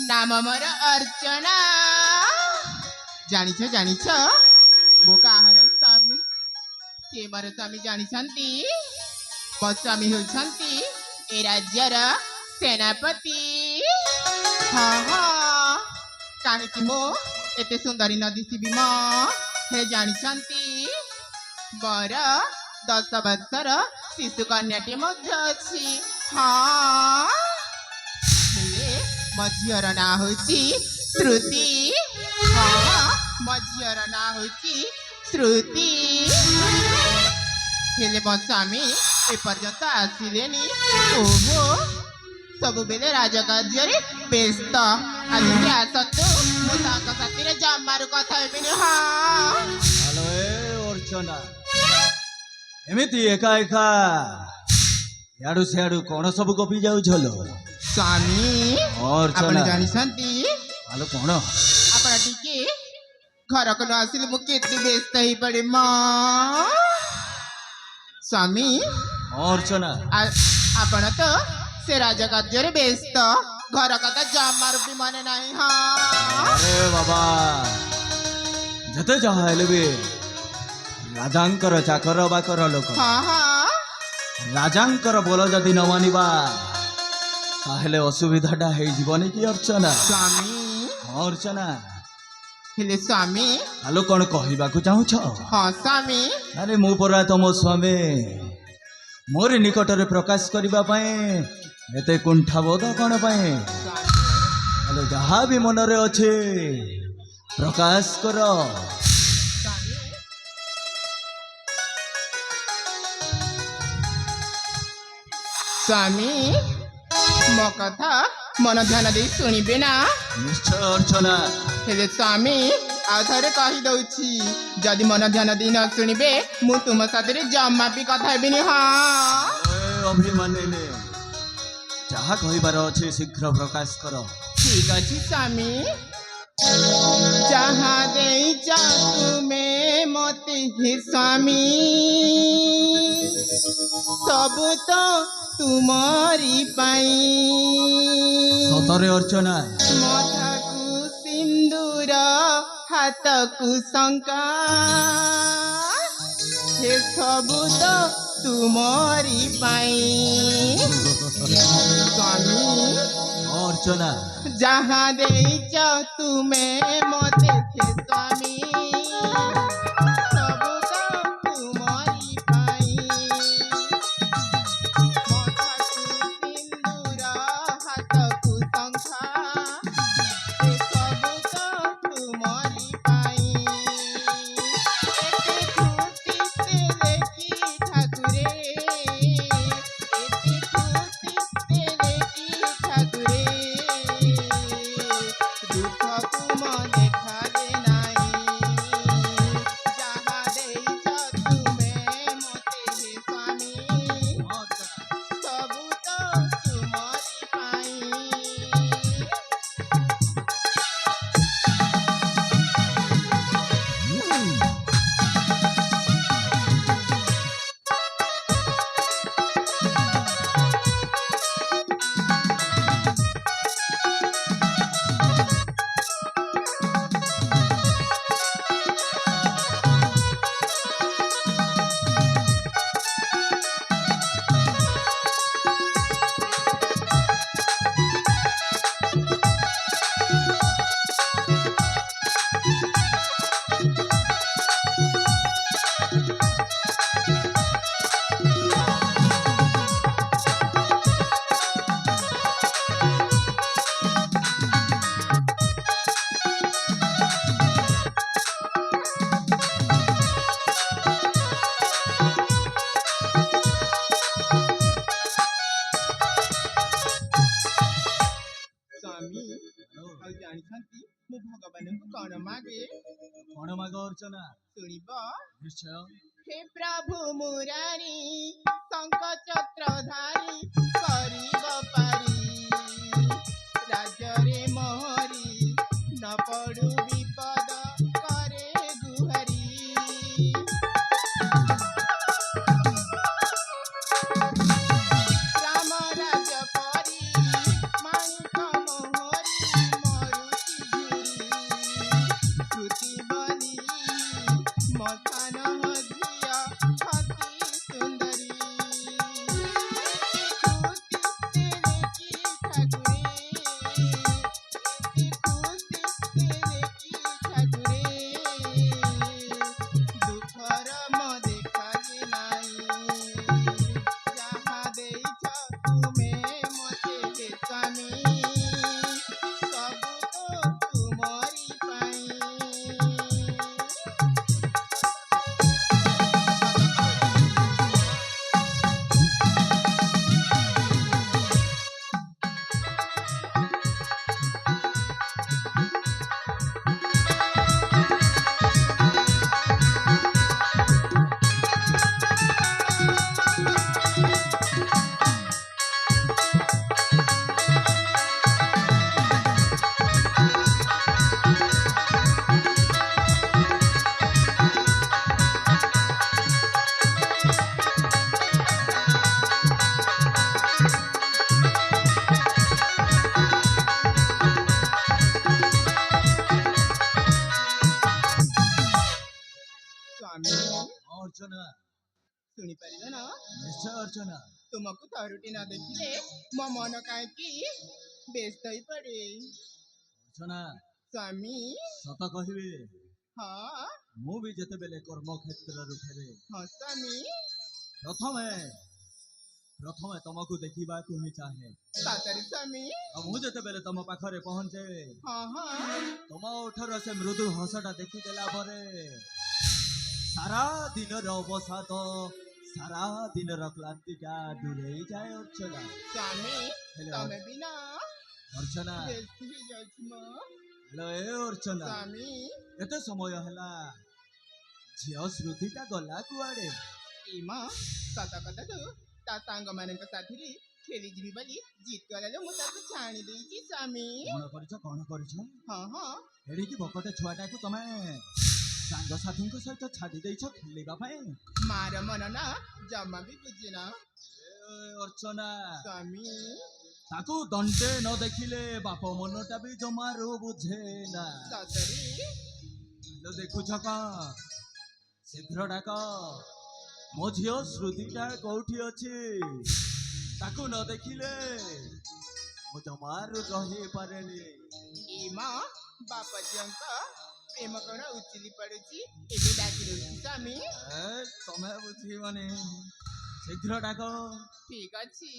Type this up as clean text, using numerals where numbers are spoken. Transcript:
नाम मोर अर्चना जानिछ जानिछ मो काहर स्वामी के मोर स्वामी जानिछन्ति मो स्वामी होउछन्ति ए राज्यर सेनापति हाँ हाँ काहेकि मो एते सुंदरी न दिसिबि म हे जानिछन्ति मोर 10 वर्षर शिशु कन्याटी मध्य अछि हाँ मो झीर ना होची श्रुति हाँ मो झीर ना होची श्रुति हेले मो स्वामी एपर्यंत आसिलेनी ओहो सबु बेले राजकार्य व्यस्त आज से आसतु मो साथ साथी जमारू कथा हेबिनी हाँ हेलो ए अर्चना एमिति एका एका याडू सियाडू कौन सब गपी जाउछलो स्वामी अर्चना आपण जानिसंती हेलो कौन आपण टिके घर को न आसिले मु केते व्यस्त ही पड़े मां स्वामी अर्चना आपण तो से राजकार्य व्यस्त घर कथा जमार भी माने नहीं हाँ अरे बाबा जते जहा हेले बे राजांकर चाकर बाकर लोक हाँ हाँ राजांकर बोल जदि न मानिबा ताहेले असुविधाटा हे जीवनी की अर्चना स्वामी अर्चना हेले स्वामी हेलो कौन कहबा को चाहू छ हाँ स्वामी अरे मु परा तुम स्वामी मोर निकट रे प्रकाश करबा पय एते कुंठाबोध कौन पय हेलो जहा भी मन रे अच्छे प्रकाश कर स्वामी मो कथा मन ध्यान दे शुणिबे ना निश्चय अर्चना हेले स्वामी आ थरे कहि दउछि जदि मन ध्यान दे न शुणिबे मु तुम साथरे जम्मा भी कथा हेबिनी हाँ अभिमानी ने जहा कहबार अच्छे शीघ्र प्रकाश कर ठीक अछि स्वामी जहाँ दे तुम्हें मते हे स्वामी सब तो तुम्हारी पाई सतरे अर्चना मथा को सिंदूर हाथ को शंका हे सब तो तुम्हारी पाई स्वामी अर्चना जहाँ देच तुम्हें मते थे स्वामी सब तो तुम्हारी पाई मथा को सिंदूर हाथ को शंखा हे सब तो तुम्हारी पाई एते खुशी से लेकी ठाकुरे एते खुशी से लेकी ठाकुरे दुख तुम देखा दे नहीं जहाँ देच तुम्हें मते हे स्वामी सब तो तुम्हारी पाई स्वामी ଆଉ ଜାଣିଛନ୍ତି ମୁଁ ଭଗବାନଙ୍କୁ କଣ ମାଗେ कौन माग अर्चना ଶୁଣିବ निश्चय हे प्रभु मुरारी शंख चक्रधारी करिब पारी राजरे मोहरी न पड़ू विपद करे गुहरी राम राज परी माणिक मोहरी ଅର୍ଚ୍ଚନା ତୁମକୁ ଥରୁଟି ନ ଦେଖିଲେ ମୋ ମନ କାହିଁକି ବ୍ୟସ୍ତ ହୋଇ ପଡେ। ଅର୍ଚ୍ଚନା ସ୍ୱାମୀ ସତ କହିବି ହଁ ମୁଁ ବି ଯେତେବେଳେ କର୍ମକ୍ଷେତ୍ରରୁ ଫେରେ ହଁ ସ୍ୱାମୀ ପ୍ରଥମେ ତମକୁ ଦେଖିବାକୁ ହିଁ ଚାହେଁ। ସତରେ ସ୍ୱାମୀ ଆଉ ମୁଁ ଯେତେବେଳେ ତମ ପାଖରେ ପହଞ୍ଚେ ହଁ ହଁ ତମ ଓଠର ସେ ମୃଦୁ ହସଟା ଦେଖିଦେଲା ପରେ ସାରା ଦିନର ଅବସାଦ ସାରା ଦିନର କ୍ଳାନ୍ତିଟା ଦୂରେଇ ଯାଏ ଅର୍ଚ୍ଚନା। ସ୍ୱାମୀ ହେଲେ ତମେ ବି ନା ଅର୍ଚ୍ଚନା ବ୍ୟସ୍ତ ହେଇଯାଉଛି ମୋ ହେଲୋ ଏ ଅର୍ଚ୍ଚନା ସ୍ୱାମୀ। ଏତେ ସମୟ ହେଲା ଝିଅ ଶ୍ରୁତିଟା ଗଲା କୁଆଡେ? ମା ସତ କଥା ତୁ ତା ସାଙ୍ଗମାନଙ୍କ ସାଥିରେ ଖେଳିଯିବି ବୋଲି ଜିଦ୍ କଲାରୁ ମୁଁ ତାକୁ ଛାଣି ଦେଇଛି ସ୍ୱାମୀ। କଣ କରିଛ? ହଁ ହଁ ଏଡ଼ିକି ବକଟେ ଛୁଆଟାକୁ ତମେ ସାଙ୍ଗସାଥୀଙ୍କ ସହିତ ଛାଡ଼ି ଦେଇଛ ଖେଳିବା ପାଇଁ? ମାର ମନ ନା ଜମା ବି ବୁଝିନ ଅର୍ଚ୍ଚନା ସ୍ୱାମୀ। ତାକୁ ଦଣ୍ଡେ ନ ଦେଖିଲେ ବାପ ମନଟା ବି ଜମାରୁ ବୁଝେ ନା। ସତରେ ହେଲୋ ଦେଖୁଛ କଣ? ଶୀଘ୍ର ଡାକ ମୋ ଝିଅ ଶ୍ରୁତିଟା କୋଉଠି ଅଛି? ତାକୁ ନ ଦେଖିଲେ ମୁଁ ଜମାରୁ ରହିପାରେନି। ମା ବାପ ଝିଅଙ୍କ ପ୍ରେମ କଣ ଉଚିଲି ପଡୁଛି ଏବେ ଡାକି ଦଉଛି ସ୍ୱାମୀ। ତମେ ବୁଝିବନି ଶୀଘ୍ର ଡାକ। ଠିକ ଅଛି